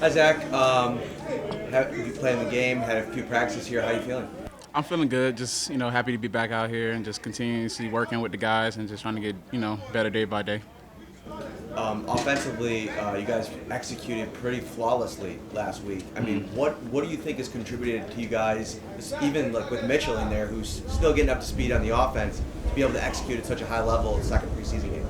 Hi, Zach. You playing the game? Had a few practices here. How you feeling? I'm feeling good. Just happy to be back out here and just continuously working with the guys and just trying to get better day by day. Offensively, you guys executed pretty flawlessly last week. I mean, what do you think has contributed to you guys, even like with Mitchell in there, who's still getting up to speed on the offense, to be able to execute at such a high level in the second preseason game?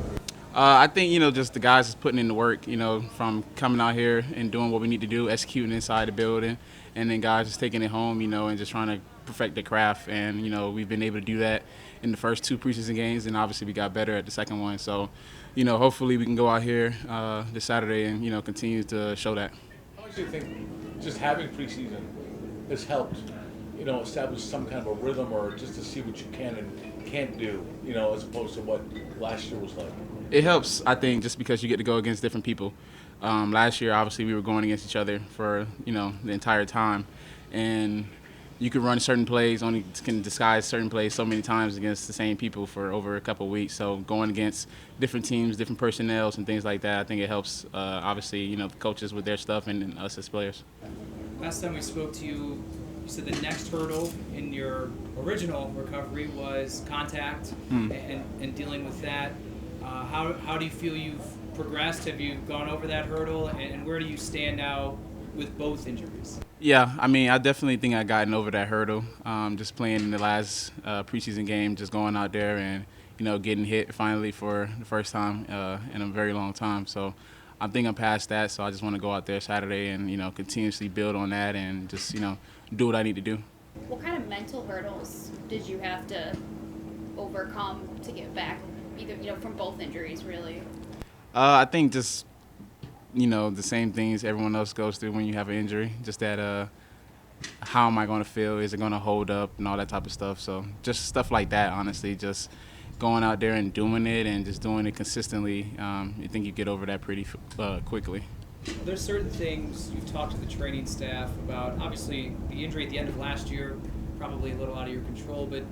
I think just the guys is putting in the work. From coming out here and doing what we need to do, executing inside the building, and then guys just taking it home. And just trying to perfect the craft. And we've been able to do that in the first two preseason games, and obviously we got better at the second one. So, hopefully we can go out here this Saturday and continue to show that. How much do you think just having preseason has helped, establish some kind of a rhythm or just to see what you can and can't do, as opposed to what last year was like? It helps, I think, just because you get to go against different people. Last year, obviously, we were going against each other for the entire time, and you could run certain plays, only can disguise certain plays so many times against the same people for over a couple of weeks. So going against different teams, different personnels, and things like that, I think it helps. Obviously, the coaches with their stuff and us as players. Last time we spoke to you, you said the next hurdle in your original recovery was contact and dealing with that. How do you feel you've progressed? Have you gone over that hurdle? And where do you stand now with both injuries? Yeah, I mean, I definitely think I gotten over that hurdle. Just playing in the last preseason game, just going out there and getting hit finally for the first time in a very long time. So I think I'm past that. So I just want to go out there Saturday and continuously build on that and just do what I need to do. What kind of mental hurdles did you have to overcome to get back, either from both injuries, really? I think just the same things everyone else goes through when you have an injury. Just that how am I going to feel? Is it going to hold up and all that type of stuff? So just stuff like that, honestly, just going out there and doing it and just doing it consistently. I think you get over that pretty quickly. There's certain things you've talked to the training staff about. Obviously, the injury at the end of last year, probably a little out of your control, but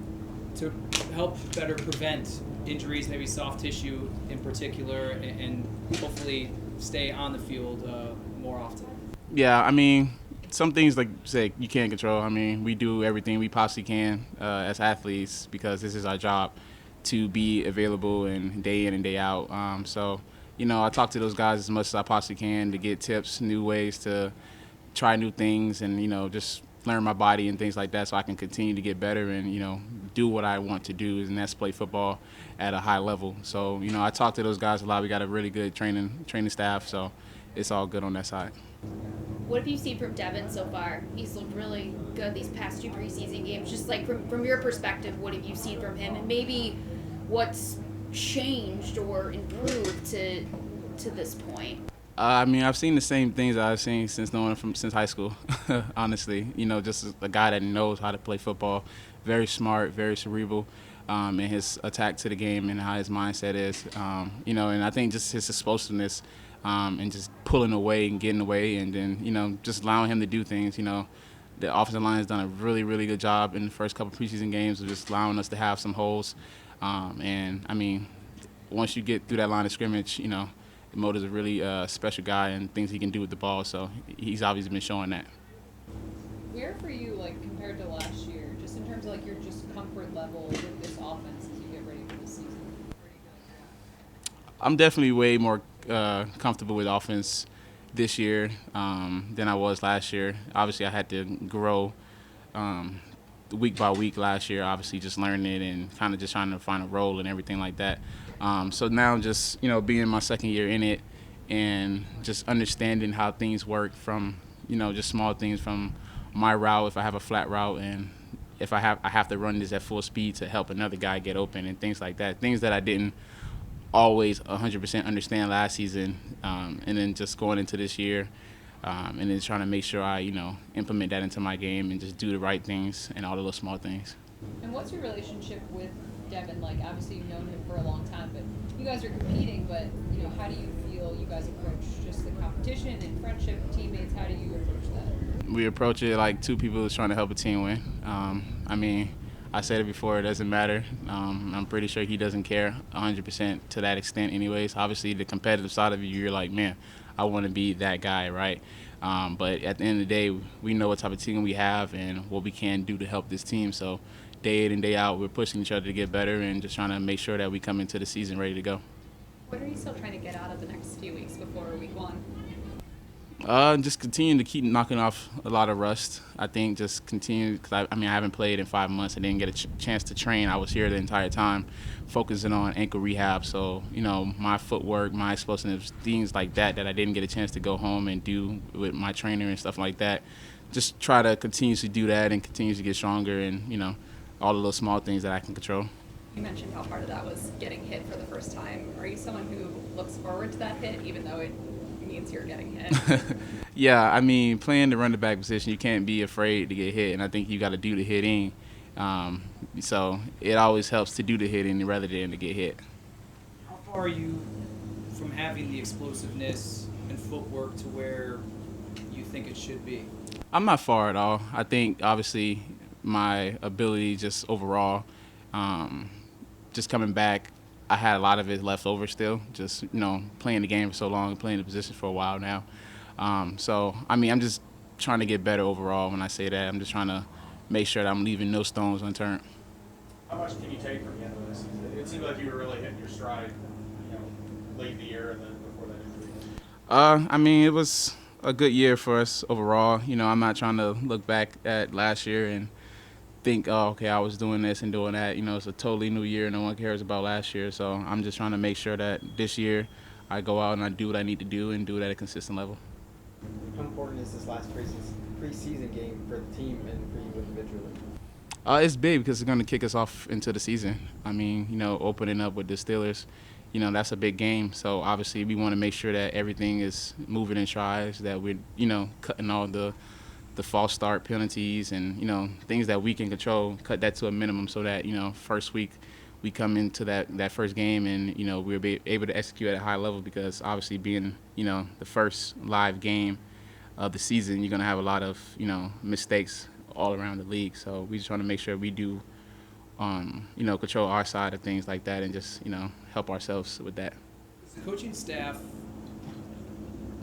to help better prevent injuries, maybe soft tissue in particular, and hopefully stay on the field more often. Yeah, I mean, some things like say you can't control. I mean, we do everything we possibly can as athletes because this is our job to be available and day in and day out. So, I talk to those guys as much as I possibly can to get tips, new ways to try new things, and just learn my body and things like that, so I can continue to get better and do what I want to do, and that's play football at a high level. So I talk to those guys a lot. We got a really good training staff, so it's all good on that side. What have you seen from Devin so far? He's looked really good these past two preseason games. Just like from your perspective, what have you seen from him, and maybe what's changed or improved to this point? I mean, I've seen the same things I've seen since knowing him since high school. Honestly, just a guy that knows how to play football, very smart, very cerebral, in his attack to the game and how his mindset is. And I think just his explosiveness and just pulling away and getting away, and then just allowing him to do things. The offensive line has done a really, really good job in the first couple preseason games of just allowing us to have some holes. And I mean, once you get through that line of scrimmage, Mota's a really special guy and things he can do with the ball, so he's obviously been showing that. Where for you, like compared to last year, just in terms of like your just comfort level with this offense as you get ready for the season? I'm definitely way more comfortable with offense this year than I was last year. Obviously, I had to grow week by week last year, obviously just learning it and kind of just trying to find a role and everything like that. So now just, being my second year in it and just understanding how things work from, just small things from my route, if I have a flat route and if I have to run this at full speed to help another guy get open and things like that. Things that I didn't always 100% understand last season, and then just going into this year and then trying to make sure I, implement that into my game and just do the right things and all the little small things. And what's your relationship with Devin like? Obviously, you've known him for a long time, but you guys are competing. But how do you feel you guys approach just the competition and friendship, teammates? How do you approach that? We approach it like two people who's trying to help a team win. I mean, I said it before, it doesn't matter. I'm pretty sure he doesn't care 100% to that extent anyways. Obviously, the competitive side of you, you're like, man, I want to be that guy, right? But at the end of the day, we know what type of team we have and what we can do to help this team. So day in and day out, we're pushing each other to get better and just trying to make sure that we come into the season ready to go. What are you still trying to get out of the next few weeks before week 1? Just continue to keep knocking off a lot of rust. I think just continue, because I haven't played in 5 months. I didn't get a chance to train. I was here the entire time focusing on ankle rehab. So, my footwork, my explosiveness, things like that I didn't get a chance to go home and do with my trainer and stuff like that. Just try to continuously do that and continue to get stronger and, all of those small things that I can control. You mentioned how part of that was getting hit for the first time. Are you someone who looks forward to that hit, even though it means you're getting hit? Yeah, playing the running back position, you can't be afraid to get hit, and I think you got to do the hitting. So it always helps to do the hitting rather than to get hit. How far are you from having the explosiveness and footwork to where you think it should be? I'm not far at all. I think, obviously, my ability just overall, just coming back, I had a lot of it left over still, just, playing the game for so long and playing the position for a while now. So, I'm just trying to get better overall when I say that. I'm just trying to make sure that I'm leaving no stones unturned. How much can you take from the end of this season? It seemed like you were really hitting your stride, late in the year and then before that injury. It was a good year for us overall. I'm not trying to look back at last year and think, oh, okay, I was doing this and doing that. It's a totally new year. No one cares about last year. So I'm just trying to make sure that this year I go out and I do what I need to do and do it at a consistent level. How important is this last preseason game for the team and for you individually? It's big because it's going to kick us off into the season. Opening up with the Steelers, that's a big game. So obviously we want to make sure that everything is moving in strides, that we're, cutting all the false start penalties and, things that we can control, cut that to a minimum so that, first week we come into that first game and, we'll be able to execute at a high level because obviously being, the first live game of the season, you're going to have a lot of, mistakes all around the league. So we just want to make sure we do, control our side of things like that and just, help ourselves with that. The coaching staff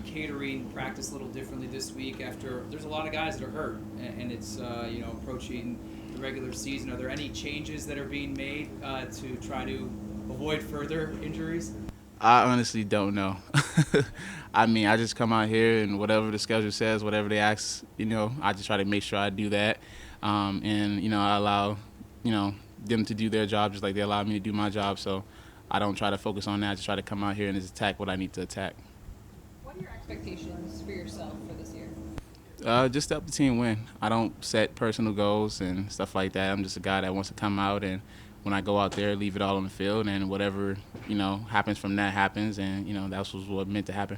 catering practice a little differently this week after there's a lot of guys that are hurt and it's approaching the regular season. Are there any changes that are being made to try to avoid further injuries? I honestly don't know. I just come out here and whatever the schedule says, whatever they ask, I just try to make sure I do that. And, I allow, them to do their job just like they allow me to do my job. So I don't try to focus on that. I just try to come out here and just attack what I need to attack. What are your expectations for yourself for this year? Just to help the team win. I don't set personal goals and stuff like that. I'm just a guy that wants to come out and when I go out there, leave it all on the field and whatever, happens from that happens and, that's what meant to happen.